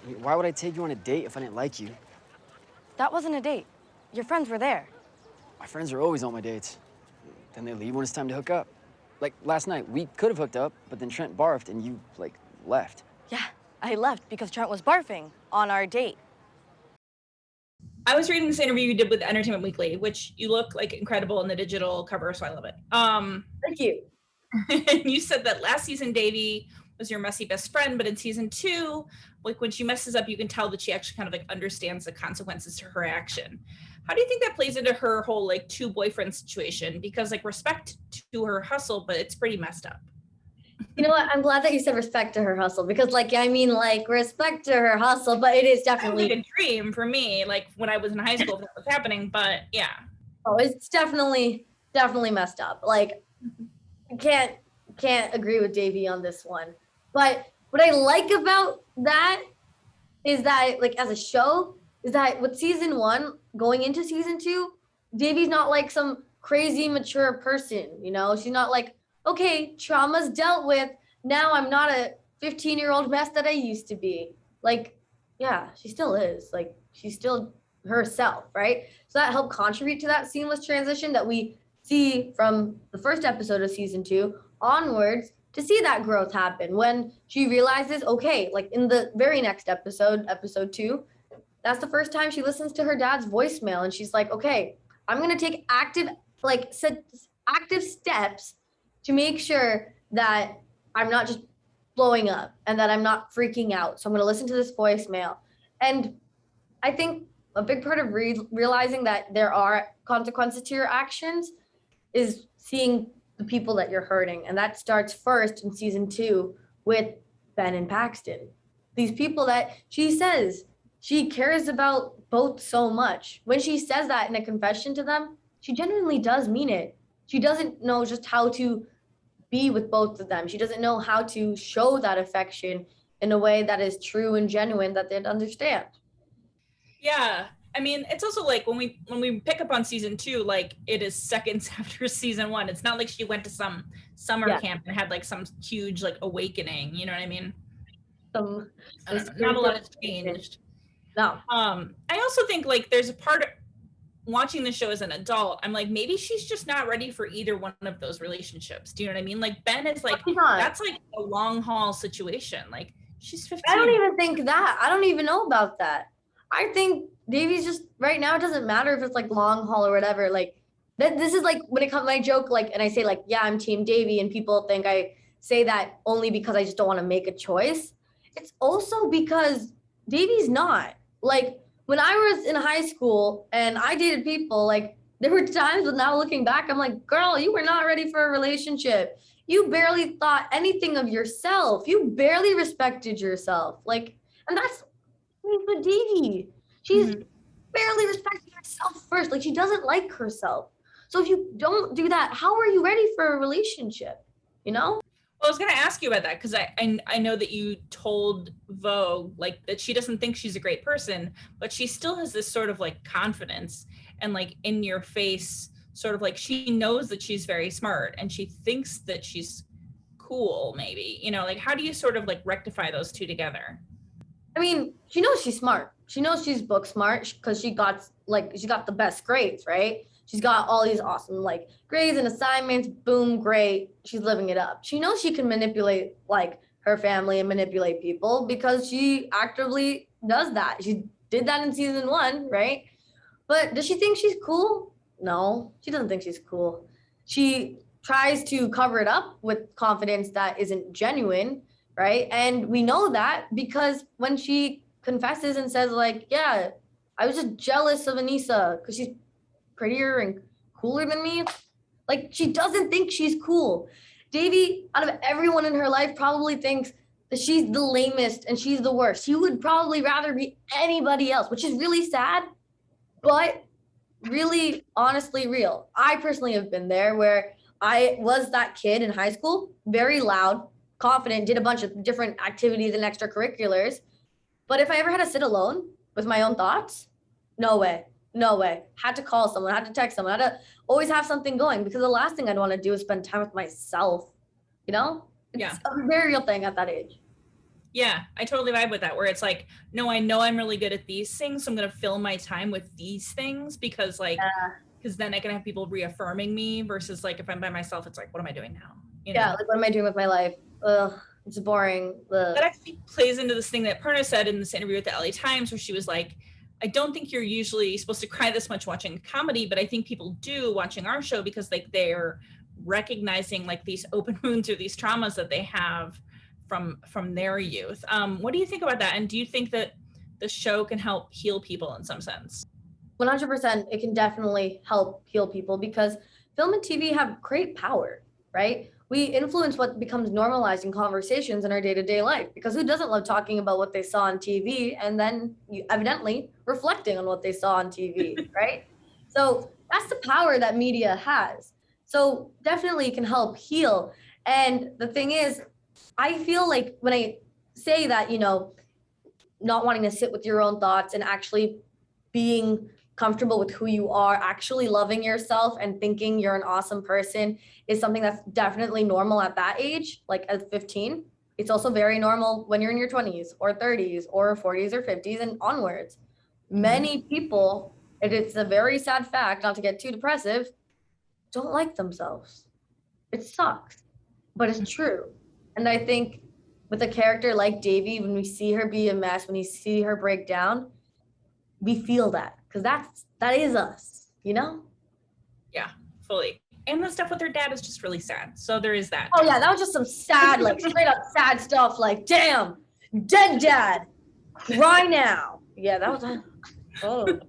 mean, why would I take you on a date if I didn't like you? That wasn't a date. Your friends were there. My friends are always on my dates. Then they leave when it's time to hook up. Like last night, we could have hooked up, but then Trent barfed and you, like, left. Yeah, I left because Trent was barfing on our date. I was reading this interview you did with Entertainment Weekly, which you look like incredible in the digital cover, so I love it. Thank you. And you said that last season Devi was your messy best friend, but in season 2, like when she messes up, you can tell that she actually kind of like understands the consequences to her action. How do you think that plays into her whole like 2 boyfriend situation? Because like respect to her hustle, but it's pretty messed up. You know what? I'm glad that you said respect to her hustle because, like, I mean, like, respect to her hustle, but it is definitely like a dream for me, like when I was in high school, that was happening. But yeah, it's definitely messed up. Like, I can't agree with Davey on this one. But what I like about that is that, like, as a show, is that with season 1 going into season 2, Davey's not like some crazy mature person. You know, she's not like, okay, trauma's dealt with. Now I'm not a 15-year-old mess that I used to be. Like, yeah, she still is. Like, she's still herself, right? So that helped contribute to that seamless transition that we see from the first episode of season 2 onwards to see that growth happen when she realizes, okay, like in the very next episode, episode 2, that's the first time she listens to her dad's voicemail and she's like, okay, I'm going to take active steps to make sure that I'm not just blowing up and that I'm not freaking out. So I'm going to listen to this voicemail. And I think a big part of realizing that there are consequences to your actions is seeing the people that you're hurting. And that starts first in season 2 with Ben and Paxton. These people that she says she cares about both so much. When she says that in a confession to them, she genuinely does mean it. She doesn't know just how to be with both of them. She doesn't know how to show that affection in a way that is true and genuine that they'd understand. Yeah. I mean, it's also like when we pick up on season 2, like it is seconds after season 1. It's not like she went to some summer camp and had like some huge like awakening. You know what I mean? Not a lot has changed. No. I also think like there's a part of watching the show as an adult, I'm like, maybe she's just not ready for either one of those relationships. Do you know what I mean? Like Ben is like, that's like a long haul situation. Like she's 15. I don't even think that. I don't even know about that. I think Davey's just right now, it doesn't matter if it's like long haul or whatever. Like this is like when it comes my joke, like, and I say like, yeah, I'm team Davey, and people think I say that only because I just don't want to make a choice. It's also because Davey's not. Like when I was in high school and I dated people, like there were times when now looking back, I'm like, girl, you were not ready for a relationship. You barely thought anything of yourself. You barely respected yourself. Like, and that's for Devi. She's barely respecting herself first. Like she doesn't like herself. So if you don't do that, how are you ready for a relationship? You know? Well, I was going to ask you about that because I know that you told Vogue like that she doesn't think she's a great person, but she still has this sort of like confidence and like in your face sort of like she knows that she's very smart and she thinks that she's cool maybe, you know, like how do you sort of like rectify those two together? I mean, she knows she's smart. She knows she's book smart because she got the best grades, right? She's got all these awesome like grades and assignments, boom, great. She's living it up. She knows she can manipulate like her family and manipulate people because she actively does that. She did that in season 1, right? But does she think she's cool? No, she doesn't think she's cool. She tries to cover it up with confidence that isn't genuine, right? And we know that because when she confesses and says like, yeah, I was just jealous of Anissa because she's prettier and cooler than me. Like she doesn't think she's cool. Devi, out of everyone in her life, probably thinks that she's the lamest and she's the worst. She would probably rather be anybody else, which is really sad, but really honestly real. I personally have been there where I was that kid in high school, very loud, confident, did a bunch of different activities and extracurriculars. But if I ever had to sit alone with my own thoughts, no way. Had to call someone, had to text someone, had to always have something going because the last thing I'd want to do is spend time with myself, you know? It's a very real thing at that age. Yeah, I totally vibe with that, where it's like, no, I know I'm really good at these things, so I'm gonna fill my time with these things because like because then I can have people reaffirming me versus like if I'm by myself, it's like, what am I doing now? You know? Yeah, like what am I doing with my life? Ugh, it's boring. Ugh. That actually plays into this thing that Perna said in this interview with the LA Times, where she was like, I don't think you're usually supposed to cry this much watching comedy, but I think people do watching our show because like they're recognizing like these open wounds or these traumas that they have from their youth. What do you think about that? And do you think that the show can help heal people in some sense? 100%, it can definitely help heal people because film and TV have great power, right? We influence what becomes normalized in conversations in our day-to-day life because who doesn't love talking about what they saw on TV and then evidently reflecting on what they saw on TV, right? So that's the power that media has. So definitely it can help heal. And the thing is, I feel like when I say that, not wanting to sit with your own thoughts and actually being comfortable with who you are, actually loving yourself and thinking you're an awesome person is something that's definitely normal at that age, like at 15. It's also very normal when you're in your 20s or 30s or 40s or 50s and onwards. Many people, and it's a very sad fact, not to get too depressive, don't like themselves. It sucks, but it's true. And I think with a character like Devi, when we see her be a mess, when you see her break down, we feel that because that is us, Yeah, fully. And the stuff with her dad is just really sad. So there is that. Oh yeah, that was just some sad, like straight up sad stuff. Like, damn, dead dad, cry now. Yeah, that was. Oh.